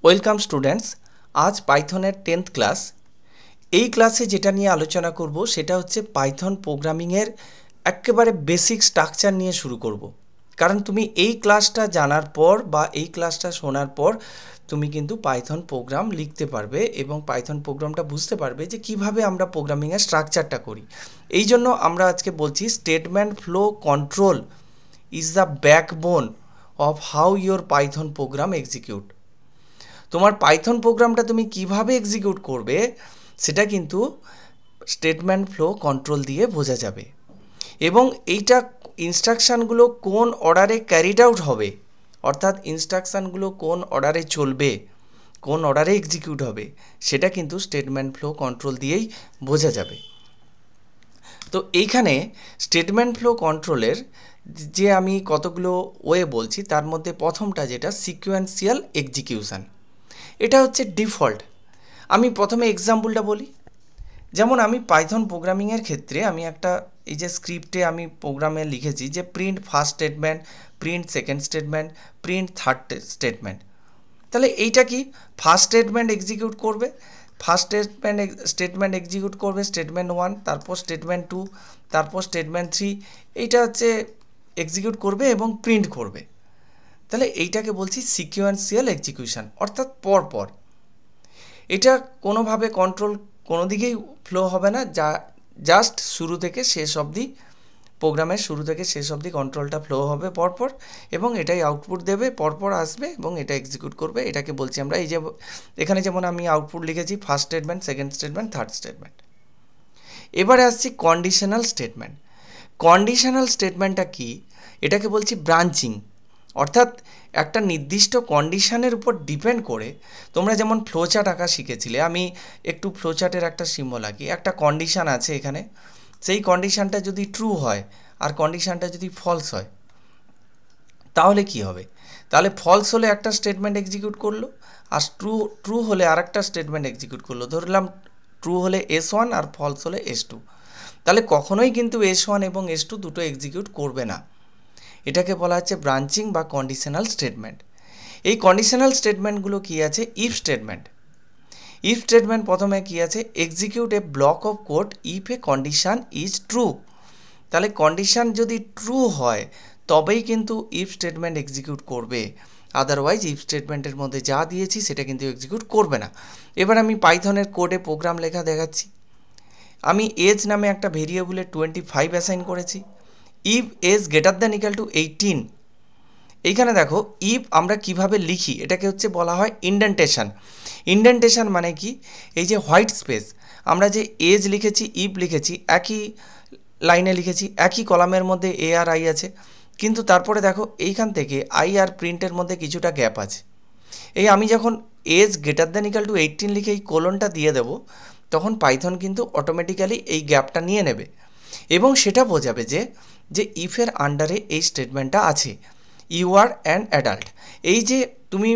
Welcome students. আজ পাইথনের 10th class. এই ক্লাসে যেটা নিয়ে আলোচনা করব সেটা হচ্ছে পাইথন প্রোগ্রামিংয়ের একেবারে বেসিক স্ট্রাকচার নিয়ে শুরু করব। কারণ তুমি এই ক্লাসটা জানার পর বা এই ক্লাসটা শোনার পর তুমি কিন্তু পাইথন প্রোগ্রাম লিখতে পারবে এবং পাইথন প্রোগ্রামটা বুঝতে পারবে যে কিভাবে আমরা প্রোগ্রামিংয়ের স্ট্রাকচারটা করি। এই জন্য আমরা আজকে বলছি statement flow control is the backbone of how your Python program execute. তোমার পাইথন প্রোগ্রামটা তুমি কিভাবে এক্সিকিউট করবে সেটা কিন্তু স্টেটমেন্ট ফ্লো কন্ট্রোল দিয়ে বোঝা যাবে। এবং এইটা ইনস্ট্রাকশানগুলো কোন অর্ডারে ক্যারিড আউট হবে, অর্থাৎ ইনস্ট্রাকশানগুলো কোন অর্ডারে চলবে, কোন অর্ডারে এক্সিকিউট হবে, সেটা কিন্তু স্টেটমেন্ট ফ্লো কন্ট্রোল দিয়েই বোঝা যাবে। তো এইখানে স্টেটমেন্ট ফ্লো কন্ট্রোলের যে আমি কতগুলো ওয়ে বলছি তার মধ্যে প্রথমটা যেটা সিকোয়েন্সিয়াল এক্সিকিউশন, এটা হচ্ছে ডিফল্ট। আমি প্রথমে এক্সাম্পলটা বলি। যেমন আমি পাইথন প্রোগ্রামিংয়ের ক্ষেত্রে আমি একটা এই যে স্ক্রিপ্টে আমি প্রোগ্রামে লিখেছি যে print first statement, print second statement, print third statement. তাহলে এইটা কি ফার্স্ট স্টেটমেন্ট এক্সিকিউট করবে, ফার্স্ট স্টেটমেন্ট এক্সিকিউট করবে স্টেটমেন্ট 1, তারপর স্টেটমেন্ট 2, তারপর স্টেটমেন্ট 3, এইটা হচ্ছে এক্সিকিউট করবে এবং প্রিন্ট করবে। তাহলে এইটাকে বলছি সিকোয়েন্সিয়াল এক্সিকিউশন, অর্থাৎ পরপর। এটা কোনোভাবে কন্ট্রোল কোনো দিকেই ফ্লো হবে না, যা জাস্ট শুরু থেকে শেষ অবধি, প্রোগ্রামের শুরু থেকে শেষ অবধি কন্ট্রোলটা ফ্লো হবে পরপর এবং এটাই আউটপুট দেবে, পরপর আসবে এবং এটা এক্সিকিউট করবে। এটাকে বলছি আমরা এই যে এখানে যেমন আমি আউটপুট লিখেছি first statement, second statement, third statement. এবারে আসছি কন্ডিশনাল স্টেটমেন্ট। কন্ডিশনাল স্টেটমেন্টটা কি? এটাকে বলছি ব্রাঞ্চিং, অর্থাৎ একটা নির্দিষ্ট কন্ডিশনের উপর ডিপেন্ড করে তোমরা যেমন ফ্লোচার্ট আঁকা শিখেছিলে, আমি একটু ফ্লোচার্টের একটা সিম্বল আঁকি। একটা কন্ডিশান আছে এখানে, সেই কন্ডিশানটা যদি ট্রু হয় আর কন্ডিশানটা যদি ফলস হয় তাহলে কি হবে? তাহলে ফলস হলে একটা স্টেটমেন্ট এক্সিকিউট করলো আর ট্রু হলে আর একটা স্টেটমেন্ট এক্সিকিউট করলো। ধরলাম ট্রু হলে S1 আর ফলস হলে S2। তাহলে কখনোই কিন্তু S1 এবং S2 দুটো এক্সিকিউট করবে না। এটাকে বলা হচ্ছে ব্রাঞ্চিং বা কন্ডিশনাল স্টেটমেন্ট। এই কন্ডিশনাল স্টেটমেন্টগুলো কি আছে? If statement. ইফ স্টেটমেন্ট প্রথমে কি আছে? Execute a block of code if A condition is true. তাহলে কন্ডিশন যদি ট্রু হয় তবেই কিন্তু ইফ স্টেটমেন্ট এক্সিকিউট করবে, আদারওয়াইজ ইফ স্টেটমেন্টের মধ্যে যা দিয়েছি সেটা কিন্তু এক্সিকিউট করবে না। এবার আমি পাইথনের কোডে প্রোগ্রাম লেখা দেখাচ্ছি। আমি এজ নামে একটা ভেরিয়েবলে 25 অ্যাসাইন করেছি। If age greater than equal to 18। এইখানে দেখো ইফ আমরা কিভাবে লিখি, এটাকে হচ্ছে বলা হয় ইন্ডেন্টেশন। ইন্ডেন্টেশন মানে কি? এই যে হোয়াইট স্পেস, আমরা যে এজ লিখেছি, ইফ লিখেছি, একই লাইনে লিখেছি, একই কলামের মধ্যে এ আর আই আছে, কিন্তু তারপরে দেখো এইখান থেকে আই আর প্রিন্টের মধ্যে কিছুটা গ্যাপ আছে। এই আমি যখন age greater than equal to 18 লিখে এই কোলনটা দিয়ে দেবো, তখন পাইথন কিন্তু অটোমেটিক্যালি এই গ্যাপটা নিয়ে নেবে এবং সেটা বোঝাবে যে ইফের আন্ডারে এই স্টেটমেন্টটা আছে, ইউ আর অ্যান অ্যাডাল্ট। এই যে তুমি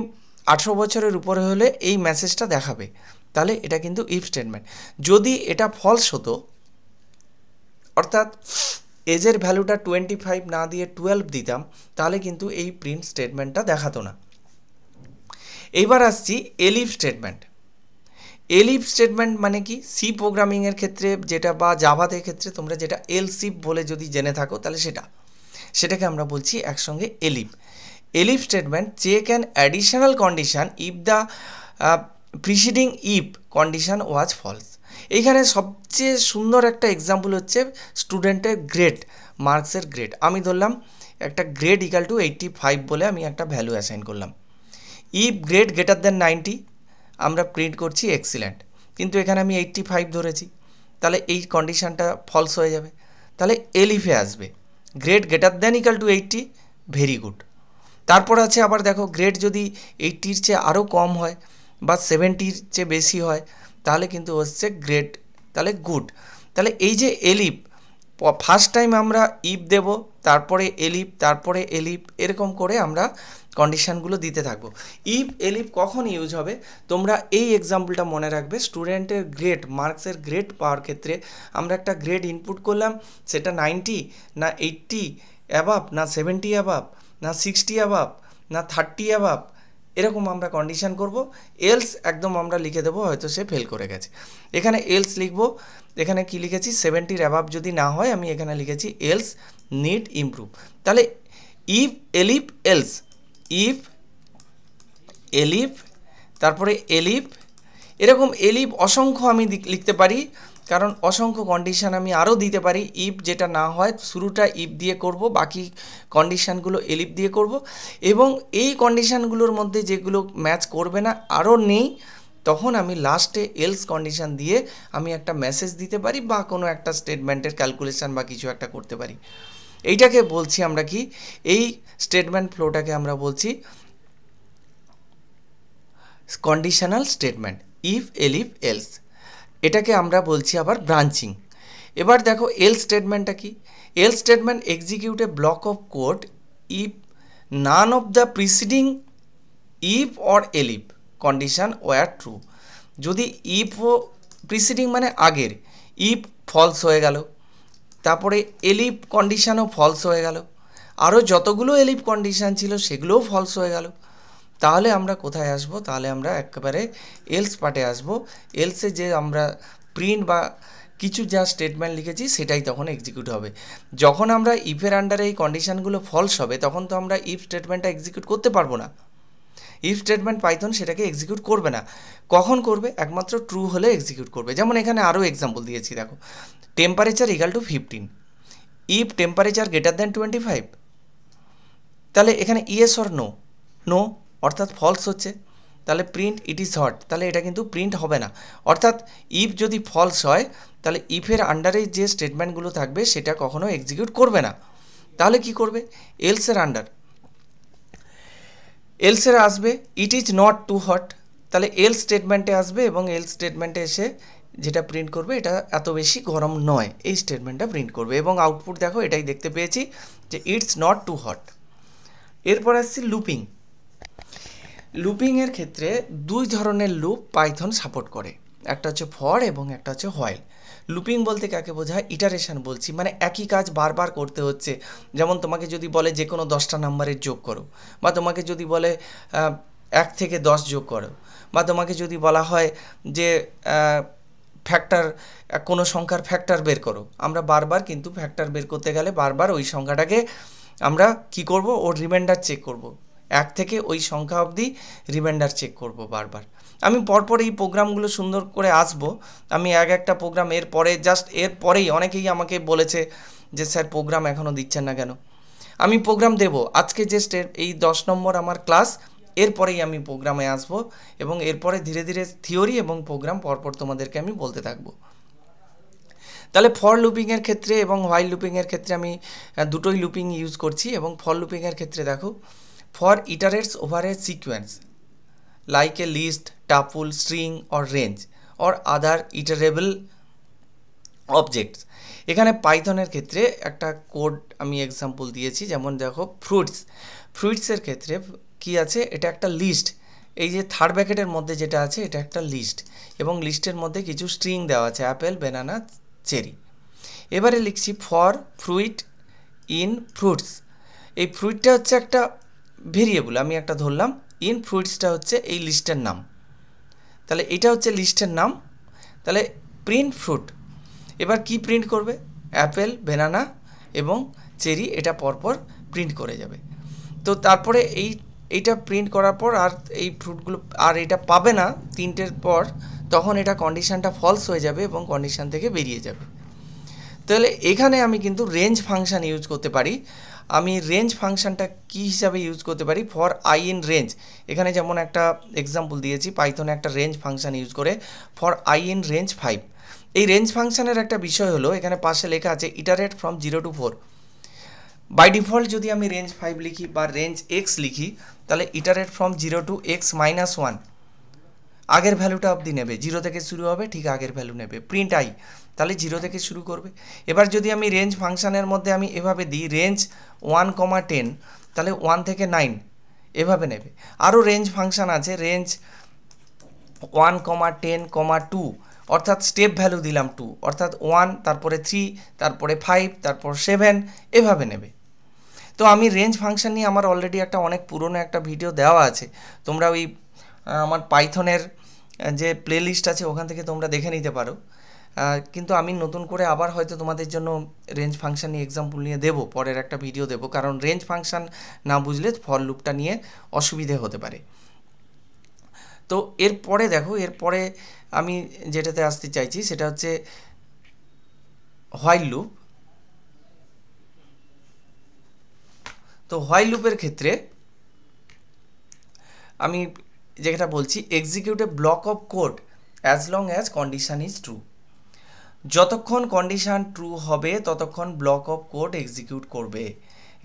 18 বছরের উপরে হলে এই মেসেজটা দেখাবে, তাহলে এটা কিন্তু ইফ স্টেটমেন্ট। যদি এটা ফলস হতো, অর্থাৎ এজের ভ্যালুটা 25 না দিয়ে 12 দিতাম, তাহলে কিন্তু এই প্রিন্ট স্টেটমেন্টটা দেখাতো না। এইবার আসছি এলিফ স্টেটমেন্ট। এলিফ স্টেটমেন্ট মানে কি? সি প্রোগ্রামিংয়ের ক্ষেত্রে যেটা বা জাভাদের ক্ষেত্রে তোমরা যেটা এলসিফ বলে যদি জেনে থাকো তাহলে সেটাকে আমরা বলছি একসঙ্গে elif. Elif statement check an additional condition if the preceding if condition was false. এইখানে সবচেয়ে সুন্দর একটা এক্সাম্পল হচ্ছে স্টুডেন্টের গ্রেড, মার্কসের গ্রেড। আমি ধরলাম একটা গ্রেড ইকাল টু 85 বলে আমি একটা ভ্যালু অ্যাসাইন করলাম। ইফ গ্রেড গ্রেটার দ্যান 90 আমরা প্রিন্ট করছি এক্সিলেন্ট, কিন্তু এখানে আমি 85 ধরেছি, তাহলে এই কন্ডিশানটা ফলস হয়ে যাবে। তাহলে এলিফে আসবে grade greater than equal to 80, very good. তারপর আছে আবার দেখো গ্রেড যদি 80-র চেয়ে আরও কম হয় বা 70-র চেয়ে বেশি হয় তাহলে কিন্তু হচ্ছে গ্রেড, তাহলে গুড। তাহলে এই যে এলিফ, ফার্স্ট টাইম আমরা ইফ দেব, তারপরে এলিফ, তারপরে এলিফ, এরকম করে আমরা কন্ডিশানগুলো দিতে থাকবো। ইফ এলিফ কখন ইউজ হবে তোমরা এই এক্সাম্পলটা মনে রাখবে। স্টুডেন্টের গ্রেড, মার্কসের গ্রেড পাওয়ার ক্ষেত্রে আমরা একটা গ্রেড ইনপুট করলাম, সেটা 90 না 80 অ্যাবাভ, না 70 অ্যাবাভ, না 60 অ্যাবাভ, না 30 অ্যাবাভ, এরকম আমরা কন্ডিশন করব। এলস একদম আমরা লিখে দেবো হয়তো সে ফেল করে গেছে। এখানে এলস লিখবো, এখানে কি লিখেছি 70 অ্যাবাভ যদি না হয় আমি এখানে লিখেছি এলস নিড ইমপ্রুভ। তাহলে ইফ এলিফ এলস, ইফ এলিফ তারপরে এলিফ, এরকম এলিফ অসংখ্য আমি লিখতে পারি, কারণ অসংখ্য কন্ডিশান আমি আরও দিতে পারি। ইফ যেটা না হয় শুরুটা ইফ দিয়ে করব, বাকি কন্ডিশানগুলো এলিফ দিয়ে করব, এবং এই কন্ডিশানগুলোর মধ্যে যেগুলো ম্যাচ করবে না আরও নেই, তখন আমি লাস্টে এলস কন্ডিশান দিয়ে আমি একটা মেসেজ দিতে পারি বা কোনো একটা স্টেটমেন্টের ক্যালকুলেশান বা কিছু একটা করতে পারি। এইটাকে বলছি আমরা কি, এই স্টেটমেন্ট ফ্লোটাকে আমরা বলছি কন্ডিশনাল স্টেটমেন্ট, ইফ এলিফ এলস। এটাকে আমরা বলছি আবার ব্রাঞ্চিং। এবার দেখো এল স্টেটমেন্টটা কি। Else statement execute a block of code if none of the preceding if or elif condition were true. যদি ইফ ও প্রিসিডিং মানে আগের, ইফ ফলস হয়ে গেল, তারপরে এলিফ কন্ডিশনও ফলস হয়ে গেল, আরও যতগুলো এলিফ কন্ডিশন ছিল সেগুলোও ফলস হয়ে গেল, তাহলে আমরা কোথায় আসব? তাহলে আমরা একেবারে এলস পার্টে আসব। এলসে যে আমরা প্রিন্ট বা কিছু যা স্টেটমেন্ট লিখেছি সেটাই তখন এক্সিকিউট হবে। যখন আমরা ইফের আন্ডারে এই কন্ডিশনগুলো ফলস হবে তখন তো আমরা ইফ স্টেটমেন্টটা এক্সিকিউট করতে পারবো না। ইফ স্টেটমেন্ট পাইথন সেটাকে এক্সিকিউট করবে না। কখন করবে? একমাত্র ট্রু হলে এক্সিকিউট করবে। যেমন এখানে আরও এক্সাম্পল দিয়েছি, দেখো temperature equal to 15, if temperature greater than 25, তাহলে এখানে ইয়েস অর নো, নো অর্থাৎ ফলস হচ্ছে, তাহলে প্রিন্ট ইট ইজ হট, তাহলে এটা কিন্তু প্রিন্ট হবে না। অর্থাৎ ইফ যদি ফলস হয় তাহলে ইফের আন্ডারে যে স্টেটমেন্টগুলো থাকবে সেটা কখনো এক্সিকিউট করবে না। তাহলে কি করবে? এলসের আন্ডার, এলসের আসবে it is not to hot, তাহলে এল স্টেটমেন্টে আসবে এবং এল স্টেটমেন্টে এসে যেটা প্রিন্ট করবে এটা এত বেশি গরম নয়, এই স্টেটমেন্টটা প্রিন্ট করবে, এবং আউটপুট দেখো এটাই দেখতে পেয়েছি যে ইটস নট টু হট। এরপর আসছি লুপিং। লুপিংয়ের ক্ষেত্রে দুই ধরনের লুপ পাইথন সাপোর্ট করে, একটা হচ্ছে ফর এবং একটা হচ্ছে হোয়াইল। লুপিং বলতে কাকে বোঝায়? ইটারেশন বলছি, মানে একই কাজ বারবার করতে হচ্ছে। যেমন তোমাকে যদি বলে যে কোনো 10টা নাম্বারের যোগ করো, বা তোমাকে যদি বলে 1 থেকে 10 যোগ করো, বা তোমাকে যদি বলা হয় যে ফ্যাক্টর, কোনো সংখ্যার ফ্যাক্টর বের করো, আমরা বারবার কিন্তু ফ্যাক্টর বের করতে গেলে বারবার ওই সংখ্যাটাকে আমরা কি করব? ওর রিমাইন্ডার চেক করব, 1 থেকে ওই সংখ্যা অবধি রিমাইন্ডার চেক করব বারবার। আমি পরপর এই প্রোগ্রামগুলো সুন্দর করে আসবো, আমি একটা প্রোগ্রাম এর পরে জাস্ট এর পরেই অনেকেই আমাকে বলেছে যে স্যার প্রোগ্রাম এখনও দিচ্ছেন না কেন? আমি প্রোগ্রাম দেব, আজকে যে এই 10 নম্বর আমার ক্লাস, এরপরেই আমি প্রোগ্রামে আসবো, এবং এরপরে ধীরে ধীরে থিওরি এবং প্রোগ্রাম পরপর তোমাদেরকে আমি বলতে থাকবো। তাহলে ফর লুপিংয়ের ক্ষেত্রে এবং হোয়াইল লুপিংয়ের ক্ষেত্রে আমি দুটোই লুপিং ইউজ করছি। এবং ফর লুপিংয়ের ক্ষেত্রে দেখো, for iterates over a sequence like a list, tuple, string or range or other iterable objects. এখানে পাইথনের ক্ষেত্রে একটা কোড আমি এক্সাম্পল দিয়েছি, যেমন দেখো ফ্রুইটসের ক্ষেত্রে কি আছে? এটা একটা লিস্ট, এই যে থার্ড ব্র্যাকেটের মধ্যে যেটা আছে এটা একটা লিস্ট, এবং লিস্টের মধ্যে কিছু স্ট্রিং দেওয়া আছে, অ্যাপেল, ব্যানানা, চেরি। এবারে লিখছি ফর ফ্রুইট ইন ফ্রুটস। এই ফ্রুইটটা হচ্ছে একটা ভেরিয়েবল, আমি একটা ধরলাম, ইন ফ্রুইটসটা হচ্ছে এই লিস্টের নাম, তাহলে এটা হচ্ছে লিস্টের নাম, তাহলে প্রিন্ট ফ্রুট। এবার কি প্রিন্ট করবে? অ্যাপেল, ব্যানানা এবং চেরি, এটা পরপর প্রিন্ট করে যাবে। তো তারপরে এইটা প্রিন্ট করার পর আর এই ফ্রুটগুলো আর এটা পাবে না 3টের পর, তখন এটা কন্ডিশানটা ফলস হয়ে যাবে এবং কন্ডিশান থেকে বেরিয়ে যাবে। তাহলে এখানে আমি কিন্তু রেঞ্জ ফাংশান ইউজ করতে পারি। আমি রেঞ্জ ফাংশানটা কী হিসাবে ইউজ করতে পারি? For I in range. এখানে যেমন একটা এক্সাম্পল দিয়েছি, পাইথনে একটা রেঞ্জ ফাংশান ইউজ করে ফর আই ইন রেঞ্জ 5। এই রেঞ্জ ফাংশানের একটা বিষয় হলো, এখানে পাশে লেখা আছে iterate from 0 to 4। By default যদি আমি রেঞ্জ 5 লিখি বা রেঞ্জ এক্স লিখি, তাহলে ইটারেট ফ্রম 0 to x-1, আগের ভ্যালুটা অবধি নেবে, 0 থেকে শুরু হবে, ঠিক আগের ভ্যালু নেবে। প্রিন্ট আই, তাহলে 0 থেকে শুরু করবে। এবার যদি আমি রেঞ্জ ফাংশানের মধ্যে আমি এভাবে দিই রেঞ্জ 1,10, তাহলে 1 থেকে 9 এভাবে নেবে। আরও রেঞ্জ ফাংশান আছে, রেঞ্জ 1,10,2, অর্থাৎ স্টেপ ভ্যালু দিলাম 2, অর্থাৎ 1, তারপরে 3, তারপরে 5, তারপর 7, এভাবে নেবে। তো আমি রেঞ্জ ফাংশন নিয়ে আমার অলরেডি একটা অনেক পুরনো একটা ভিডিও দেওয়া আছে, তোমরা ওই আমার পাইথনের যে প্লেলিস্ট আছে ওখান থেকে তোমরা দেখে নিতে পারো। কিন্তু আমি নতুন করে আবার হয়তো তোমাদের জন্য রেঞ্জ ফাংশন নিয়ে এক্সাম্পল নিয়ে দেবো, পরের একটা ভিডিও দেবো, কারণ রেঞ্জ ফাংশন না বুঝলে ফর লুপটা নিয়ে অসুবিধে হতে পারে। তো এরপরে দেখো, এরপরে আমি যেটাতে আসতে চাইছি সেটা হচ্ছে হোয়াইল লুপ। তো হোয়াইল লুপের ক্ষেত্রে আমি যেটা বলছি, execute a block of code as long as condition is true. যতক্ষণ কন্ডিশন ট্রু হবে ততক্ষণ ব্লক অফ কোড এক্সিকিউট করবে,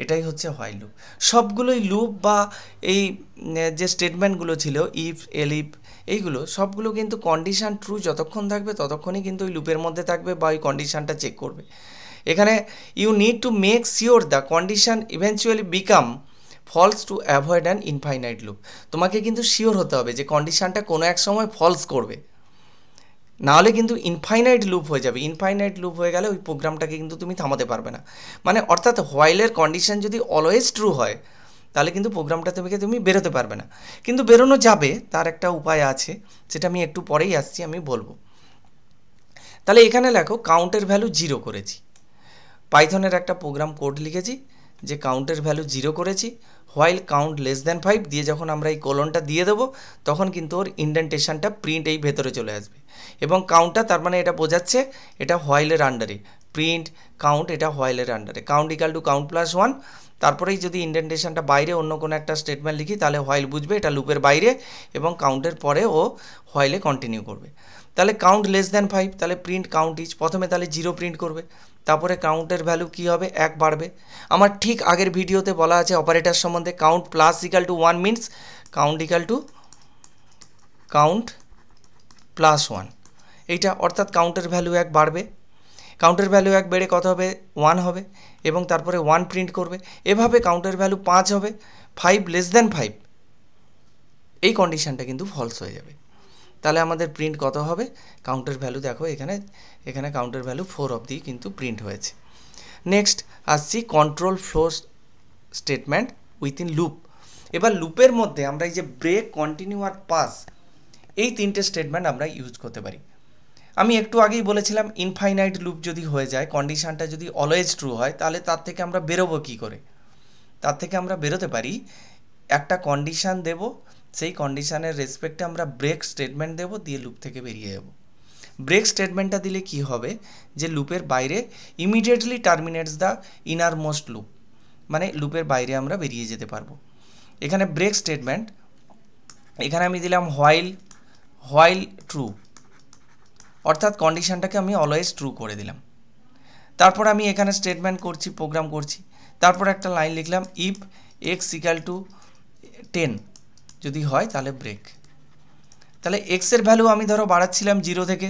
এটাই হচ্ছে হোয়াইল লুপ। সবগুলোই লুপ বা এই যে স্টেটমেন্টগুলো ছিল ইফ, এলিফ, এইগুলো সবগুলো কিন্তু কন্ডিশন ট্রু যতক্ষণ থাকবে ততক্ষণই কিন্তু ওই লুপের মধ্যে থাকবে বা ওই কন্ডিশনটা চেক করবে। এখানে you need to make sure the condition eventually become false to avoid an infinite loop. তোমাকে কিন্তু শিওর হতে হবে যে কন্ডিশনটা কোনো এক সময় ফলস করবে, নাহলে কিন্তু ইনফাইনাইট লুপ হয়ে যাবে। ইনফাইনাইট লুপ হয়ে গেলে ওই প্রোগ্রামটাকে কিন্তু তুমি থামাতে পারবে না। মানে অর্থাৎ হোয়াইলের কন্ডিশন যদি অলওয়েজ ট্রু হয় তাহলে কিন্তু প্রোগ্রামটা থেকে তুমি বেরোতে পারবে না। কিন্তু বেরোনো যাবে, তার একটা উপায় আছে, সেটা আমি একটু পরেই আসছি, আমি বলবো। তাহলে এখানে লেখো কাউন্টের ভ্যালু 0 করেছি, পাইথনের একটা প্রোগ্রাম কোড লিখেছি যে কাউন্টের ভ্যালু 0 করেছি, হোয়াইল কাউন্ট লেস দ্যান 5 দিয়ে যখন আমরা এই কোলনটা দিয়ে দেবো তখন কিন্তু ওর ইন্ডেন্টেশনটা প্রিন্ট এই ভেতরে চলে আসবে। এবং কাউন্টটা তার মানে এটা বোঝাচ্ছে এটা হোয়াইলের আন্ডারে, প্রিন্ট কাউন্ট এটা হোয়াইলের আন্ডারে, count equal to count plus 1। তারপরেই যদি ইন্ডেন্টেশনটা বাইরে অন্য কোনো একটা স্টেটমেন্ট লিখি তাহলে হোয়াইল বুঝবে এটা লুপের বাইরে এবং কাউন্টের পরে ও হোয়াইলে কন্টিনিউ করবে। তাহলে কাউন্ট লেস দ্যান 5, তাহলে প্রিন্ট কাউন্ট ইজ, প্রথমে তাহলে 0 প্রিন্ট করবে, তারপরে কাউন্টের ভ্যালু কী হবে, 1 বাড়বে। আমার ঠিক আগের ভিডিওতে বলা আছে অপারেটার সম্বন্ধে, count plus equal to 1 means count equal to count plus 1, এইটা অর্থাৎ কাউন্টের ভ্যালু 1 বাড়বে, কাউন্টের ভ্যালু 1 বেড়ে কত হবে, 1 হবে, এবং তারপরে 1 প্রিন্ট করবে। এভাবে কাউন্টের ভ্যালু 5 হবে, 5 লেস দ্যান 5, এই কন্ডিশনটা কিন্তু ফলস হয়ে যাবে। তাহলে আমাদের প্রিন্ট কত হবে, কাউন্টের ভ্যালু দেখো এখানে কাউন্টের ভ্যালু 4 অবধি কিন্তু প্রিন্ট হয়েছে। নেক্সট আসছি control flow statement within loop. এবার লুপের মধ্যে আমরা এই যে ব্রেক, কন্টিনিউ আর পাস, এই 3টে স্টেটমেন্ট আমরা ইউজ করতে পারি। আমি একটু আগেই বলেছিলাম ইনফাইনাইট লুপ যদি হয়ে যায়, কন্ডিশনটা যদি অলওয়েজ ট্রু হয়, তাহলে তার থেকে আমরা বেরোবো কী করে? তার থেকে আমরা বেরোতে পারি, একটা কন্ডিশান দেব, সেই কন্ডিশানের রেসপেক্টে আমরা ব্রেক স্টেটমেন্ট দেব, দিয়ে লুপ থেকে বেরিয়ে যাব। ব্রেক স্টেটমেন্টটা দিলে কি হবে, যে লুপের বাইরে immediately terminates the innermost loop, মানে লুপের বাইরে আমরা বেরিয়ে যেতে পারবো। এখানে ব্রেক স্টেটমেন্ট, এখানে আমি দিলাম হোয়াইল ট্রু, অর্থাৎ কন্ডিশনটাকে আমি অলওয়েজ ট্রু করে দিলাম। তারপর আমি এখানে স্টেটমেন্ট করছি, প্রোগ্রাম করছি, তারপর একটা লাইন লিখলাম ইফ এক্স ইকাল টু 10 যদি হয় তাহলে ব্রেক। তাহলে এক্সের ভ্যালু আমি ধরো বাড়াচ্ছিলাম 0 থেকে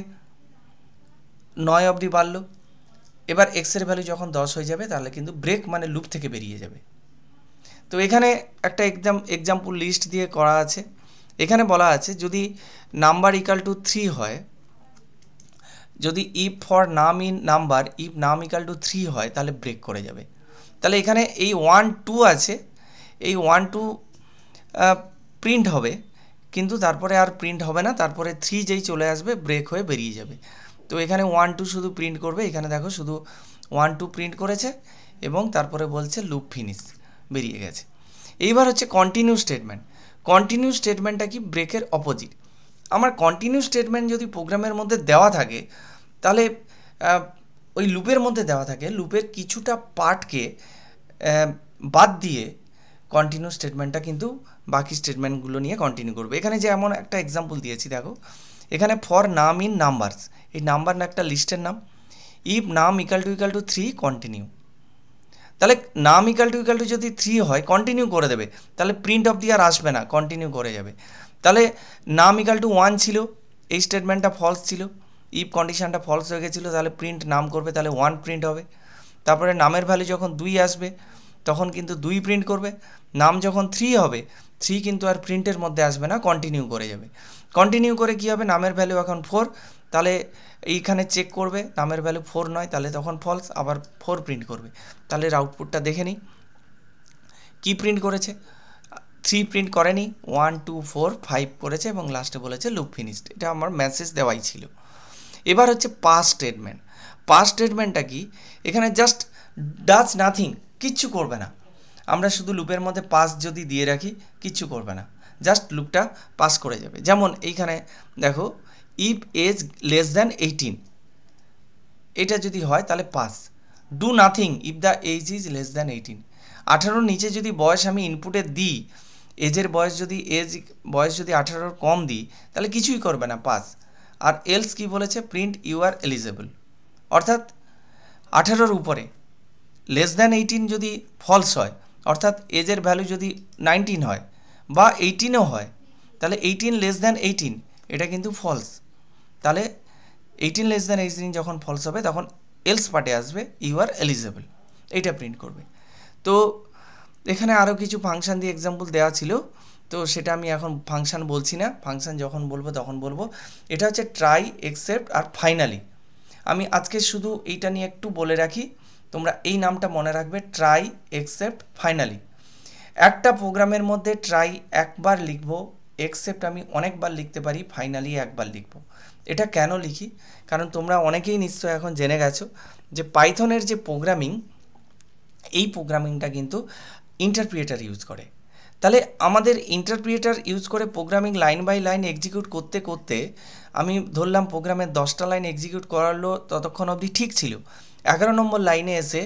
9 অবধি বাড়লো, এবার এক্সের ভ্যালু যখন 10 হয়ে যাবে তাহলে কিন্তু ব্রেক মানে লুপ থেকে বেরিয়ে যাবে। তো এখানে একটা এক্সাম্পল লিস্ট দিয়ে করা আছে, এখানে বলা আছে যদি নাম্বার ইকাল টু 3 হয়, যদি ইফ ফর নাম ইন নাম্বার ইফ নাম ইকাল টু 3 হয় তাহলে ব্রেক করে যাবে। তাহলে এখানে এই 1 2 আছে, এই 1 2 প্রিন্ট হবে, কিন্তু তারপরে আর প্রিন্ট হবে না, তারপরে 3 যেই চলে আসবে ব্রেক হয়ে বেরিয়ে যাবে। তো এখানে 1 2 শুধু প্রিন্ট করবে, এখানে দেখো শুধু 1 2 প্রিন্ট করেছে এবং তারপরে বলছে লুপ ফিনিশ, বেরিয়ে গেছে। এইবার হচ্ছে কন্টিনিউ স্টেটমেন্ট। কন্টিনিউ স্টেটমেন্টটা কি, ব্রেকের অপোজিট। আমার কন্টিনিউ স্টেটমেন্ট যদি প্রোগ্রামের মধ্যে দেওয়া থাকে তাহলে ওই লুপের মধ্যে দেওয়া থাকে, লুপের কিছুটা পার্টকে বাদ দিয়ে কন্টিনিউ স্টেটমেন্টটা কিন্তু বাকি স্টেটমেন্টগুলো নিয়ে কন্টিনিউ করবে। এখানে যে এমন একটা এক্সাম্পল দিয়েছি দেখো, এখানে ফর নাম ইন নাম্বারস, এই নাম্বার না একটা লিস্টের নাম, ইফ নাম ইকাল টু 3 কন্টিনিউ, তাহলে নাম ইকাল টু যদি 3 হয় কন্টিনিউ করে দেবে, তাহলে প্রিন্ট অফ দি আর আসবে না, কন্টিনিউ করে যাবে। তাহলে নাম ইকাল টু 1 ছিল, এই স্টেটমেন্টটা ফলস ছিল, ইফ কন্ডিশনটা ফলস হয়ে গেছিলো, তাহলে প্রিন্ট নাম করবে, তাহলে 1 প্রিন্ট হবে। তারপরে নামের ভ্যালু যখন 2 আসবে তখন কিন্তু 2 প্রিন্ট করবে, নাম যখন 3 হবে 3 কিন্তু আর প্রিন্টের মধ্যে আসবে না, কন্টিনিউ করে যাবে। কন্টিনিউ করে কী হবে, নামের ভ্যালু এখন 4, তাহলে এইখানে চেক করবে নামের ভ্যালু 4 নয়, তাহলে তখন ফলস, আবার 4 প্রিন্ট করবে। তাহলে আউটপুটটা দেখে নিই, কি প্রিন্ট করেছে? 3 প্রিন্ট করেনি, 1 2 4 5 করেছে এবং লাস্টে বলেছে লুপ ফিনিশড। এটা আমার মেসেজ দেওয়াই ছিল। এবার হচ্ছে পাস স্টেটমেন্ট। পাস স্টেটমেন্টটা কি? এখানে জাস্ট ডাজ নাথিং, কিচ্ছু করবে না। আমরা শুধু লুপের মধ্যে পাস যদি দিয়ে রাখি কিচ্ছু করবে না, জাস্ট লুপটা পাস করে যাবে। যেমন এইখানে দেখো, ইফ এজ লেস দ্যান 18, এটা যদি হয় তাহলে pass. Do nothing if the age is less than 18। 18-র নিচে যদি বয়স আমি ইনপুটে দিই, এজের বয়স যদি 18-র কম দিই, তাহলে কিছুই করবে না, পাস। আর এলস কি বলেছে? প্রিন্ট ইউ আর এলিজেবল, অর্থাৎ 18-র উপরে লেস দ্যান 18 যদি ফলস হয়, অর্থাৎ এজের ভ্যালু যদি 19 হয় বা 18ও হয়, তাহলে 18 লেস দ্যান 18 এটা কিন্তু ফলস। তাহলে 18 লেস দ্যান 18 যখন ফলস হবে তখন এলস পার্টে আসবে ইউ আর এলিজেবল, এইটা প্রিন্ট করবে। তো এখানে আরও কিছু ফাংশান দিয়ে এক্সাম্পল দেওয়া ছিল, তো সেটা আমি এখন ফাংশান বলছি না, ফাংশান যখন বলবো তখন বলবো। এটা হচ্ছে ট্রাই, এক্সেপ্ট আর ফাইনালি। আমি আজকে শুধু এইটা নিয়ে একটু বলে রাখি, তোমরা এই নামটা মনে রাখবে, ট্রাই, এক্সেপ্ট, ফাইনালি। একটা প্রোগ্রামের মধ্যে ট্রাই একবার লিখব, এক্সেপ্ট আমি অনেকবার লিখতে পারি, ফাইনালি একবার লিখব। এটা কেন লিখি? কারণ তোমরা অনেকেই নিশ্চয় এখন জেনে গেছো যে পাইথনের যে প্রোগ্রামিং, এই প্রোগ্রামিংটা কিন্তু ইন্টারপ্রিয়েটার ইউজ করে। তাহলে আমাদের ইন্টারপ্রিয়েটার ইউজ করে programming line by line execute করতে করতে আমি ধরলাম প্রোগ্রামের 10টা লাইন এক্সিকিউট করালো, ততক্ষণ অবধি ঠিক ছিল। 11 নম্বর লাইনে এসে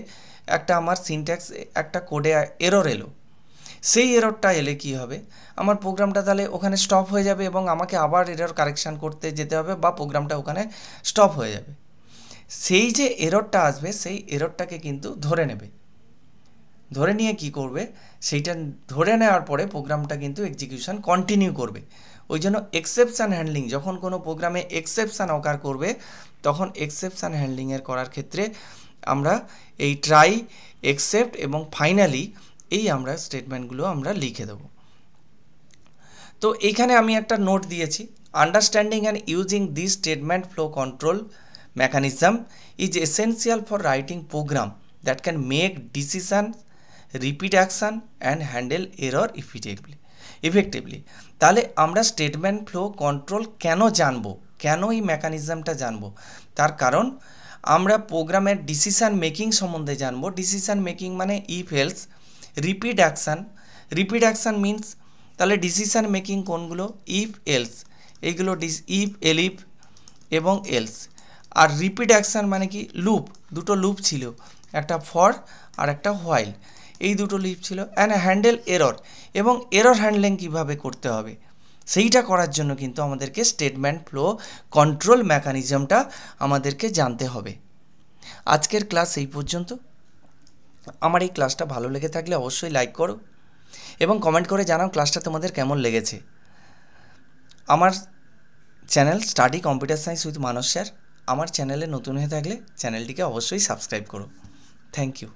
একটা আমার সিনট্যাক্স, একটা কোডে এরর এলো। সেই এররটা এলে কি হবে? আমার প্রোগ্রামটা তাহলে ওখানে স্টপ হয়ে যাবে এবং আমাকে আবার এরর কারেকশান করতে যেতে হবে বা প্রোগ্রামটা ওখানে স্টপ হয়ে যাবে। সেই যে এররটা আসবে, সেই এররটাকে কিন্তু ধরে নেবে, ধরে নিয়ে কি করবে? সেইটা ধরে নেওয়ার পরে প্রোগ্রামটা কিন্তু এক্সিকিউশন কন্টিনিউ করবে। ওই জন্য এক্সেপশান হ্যান্ডলিং, যখন কোনো প্রোগ্রামে এক্সেপশান অকার করবে, তখন এক্সেপশান হ্যান্ডলিংয়ের করার ক্ষেত্রে আমরা এই ট্রাই, এক্সেপ্ট এবং ফাইনালি এই আমরা স্টেটমেন্টগুলো আমরা লিখে দেব। তো এইখানে আমি একটা নোট দিয়েছি, understanding and using this statement flow control mechanism is essential for writing program that can make decision, repeat action and handle error effectively. তাহলে আমরা স্টেটমেন্ট ফ্লো কন্ট্রোল কেন জানবো, কেন এই মেকানিজমটা জানবো? তার কারণ আমরা প্রোগ্রামের ডিসিশান মেকিং সম্বন্ধে জানবো। ডিসিশান মেকিং মানে if else, repeat action means, তাহলে ডিসিশান মেকিং কোনগুলো? ইফ এলস, এইগুলো ইফ, এলিফ এবং এলস। আর রিপিট অ্যাকশান মানে কি? লুপ, দুটো লুপ ছিল, একটা ফর আর একটা হোয়াইল, এই দুটো লুপ ছিল। অ্যান্ড হ্যান্ডেল এরর, এবং এরর হ্যান্ডলিং কীভাবে করতে হবে সেইটা করার জন্য কিন্তু আমাদেরকে স্টেটমেন্ট ফ্লো কন্ট্রোল মেকানিজমটা আমাদেরকে জানতে হবে। আজকের ক্লাস এই পর্যন্ত। আমার এই ক্লাসটা ভালো লেগে থাকলে অবশ্যই লাইক করো এবং কমেন্ট করে জানাও ক্লাসটা তোমাদের কেমন লেগেছে। আমার channel study computer science with Manas sir, আমার চ্যানেলে নতুন হয়ে থাকলে চ্যানেলটিকে অবশ্যই সাবস্ক্রাইব করো। Thank you.